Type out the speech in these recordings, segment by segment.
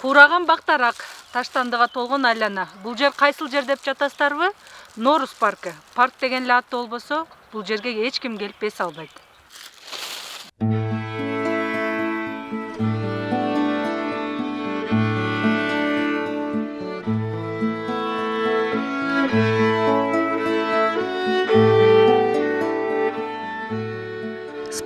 Кураган бактарак, таштандыга толгон айлана. Бул жер кайсыл жер деп жатасыздарбы? Норус паркы. Парк деген эле аты болбосо, бул жерге эч ким келип эс албайт.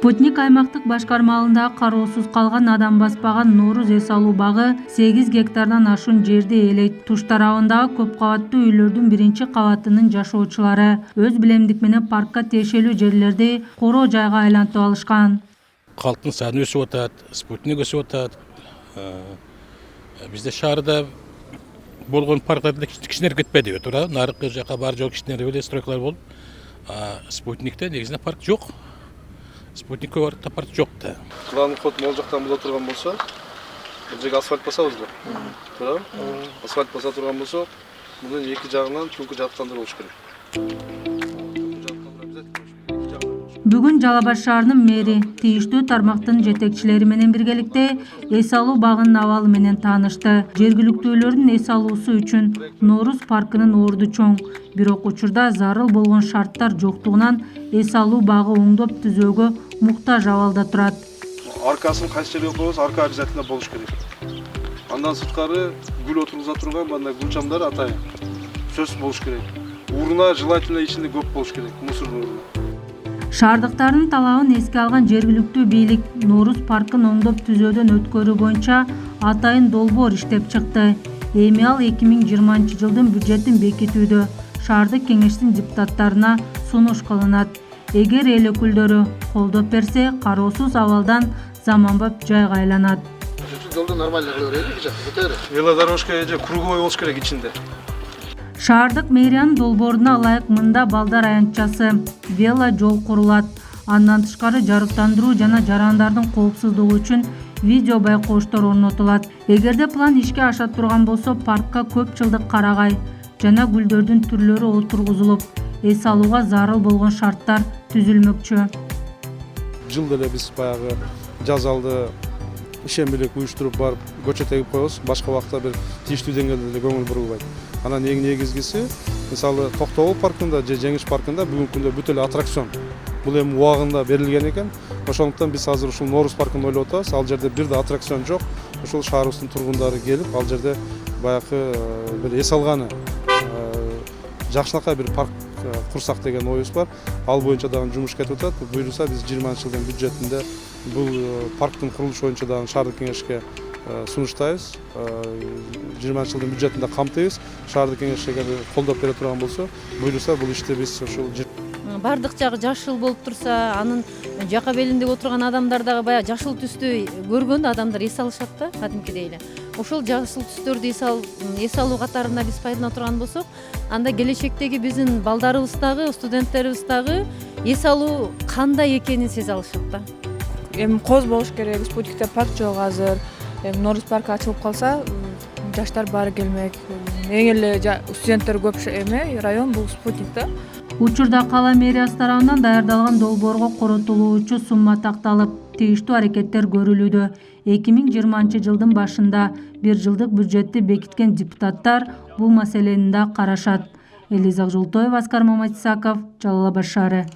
Спутник аймактык башкарма алдындагы кароосуз калган адам баспаган Норус эс алуу багы 8 гектардан ашуун жерди ээлейт. Туш тарабындагы көп кабаттуу үйлөрдүн биринчи кабатынын жашоочулары өз билемдик менен паркка тиешелүү жерлерди короо жайга айлантып алышкан. Халктын саны өсүп атат, спутник өсүп атат. Бизде шаарда болгон парктарда кичинер кетпеди, туура. Нарыкы жака бар жок кичинер эле стройкалар болуп, спутникте негизинен парк жок. Спутник барда парк жок да. Кылаан код могул жактан боло турган болсо, бул жерге асфальт басабызбы? Туура. Асфальт баса турган болсо, мунун эки жагынан түнкү жарыктандыруу болуш керек. Бүгүн Жалал Абад шаарынын мэри тийиштүү тармактын жетекчилери менен биргеликте эс алуу багынын абалы менен таанышты. Жергиликтүүлөрдүн эс алуусу үчүн Норус паркынын орду чоң, бирок учурда зарыл болгон шарттар жоктугунан эс алуу багы оңдоп түзөөгө муктаж абалда турат. Аркасын кайсы жерге коебуз, арка обязательно болуш керек. Андан сырткары гүл отургуза турган мындай гүлчамдар атайын сөзсүз болуш керек. Урна желательно ичинде көп болуш керек, мусордун урну. Шаардыктардын талабын эске алган жергиликтүү бийлик Норус паркын оңдоп түзөөдөн өткөрүү боюнча атайын долбоор иштеп чыкты. Эми ал 2020 жылдын бюджетин бекитүүдө шаардык кеңештин депутаттарына сунуш кылынат. Эгер эл өкүлдөрү колдоп берсе, кароосуз абалдан заманбап жайга айланат. Жолду нормально кыла берели, велодорожка же круговой болуш керек ичинде. Шаардык мэриянын долбооруна ылайык мында балдар аянтчасы, вело жол курулат. Андан тышкары жарыктандыруу жана жарандардын коопсуздугу үчүн видео байкооштор орнотулат. Эгерде план ишке аша турган болсо, паркка көп жылдык карагай жана гүлдөрдүн түрлөрү отургузулуп, эс алууга зарыл болгон шарттар түзүлмөкчү. Жылда эле биз баягы жазалды ишембилик уюштуруп барып көчө тегип коебуз. Башка убакта бир тийиштүү деңгээлде эле көңүл бурулбайт. Анан эң негизгиси, мисалы Токтогул паркында же Жеңиш паркында бүгүнкү күндө бүт эле аттракцион. Бул эми убагында берилген экен. Ошондуктан биз азыр ушул Норус паркын ойлоп атабыз. Ал жерде бир да аттракцион жок. Ушул шаарыбыздын тургундары келип, ал жерде баягы бир эс алганы жакшынакай бир парк курсак деген оюбуз бар. Ал боюнча дагы жумуш кетип атат. Буюрса биз 20-жылдын бюджетинде бул парктын курулушу боюнча дагы шаардык кеңешке сунуштайбыз. 20-жылдын бюджетинде камтыйбыз. Шаардык кеңешке колдоп бере турган болсо, буюрса бул ишти биз ушул бардык жагы жашыл болуп турса, анын жака белинде отурган адамдар дагы баягы жашыл түстү көргөндө адамдар эс алышат да, кадимкидей эле. Ошол жашыл түстөрдү эс алуу катарында биз пайдалана турган болсок, анда келечектеги биздин балдарыбыз дагы, студенттерибиз дагы эс алуу кандай экенин сезе алышат да. Эми коз болуш керек, спутникте парк жок азыр. Норус паркы ачылып калса, жаштар баары келмек. Эң эле студенттер көп район бул спутникте. Учурда кала мэриясы тарабынан даярдалган долбоорго коротулуучу сумма такталып, тийиштүү аракеттер көрүлүүдө. 2020 жылдын башында 1 жылдык бюджетти бекиткен депутаттар бул маселени да карашат. Элиза Жолтоева, Аскар Маматисаков, Жалал Абад шаары.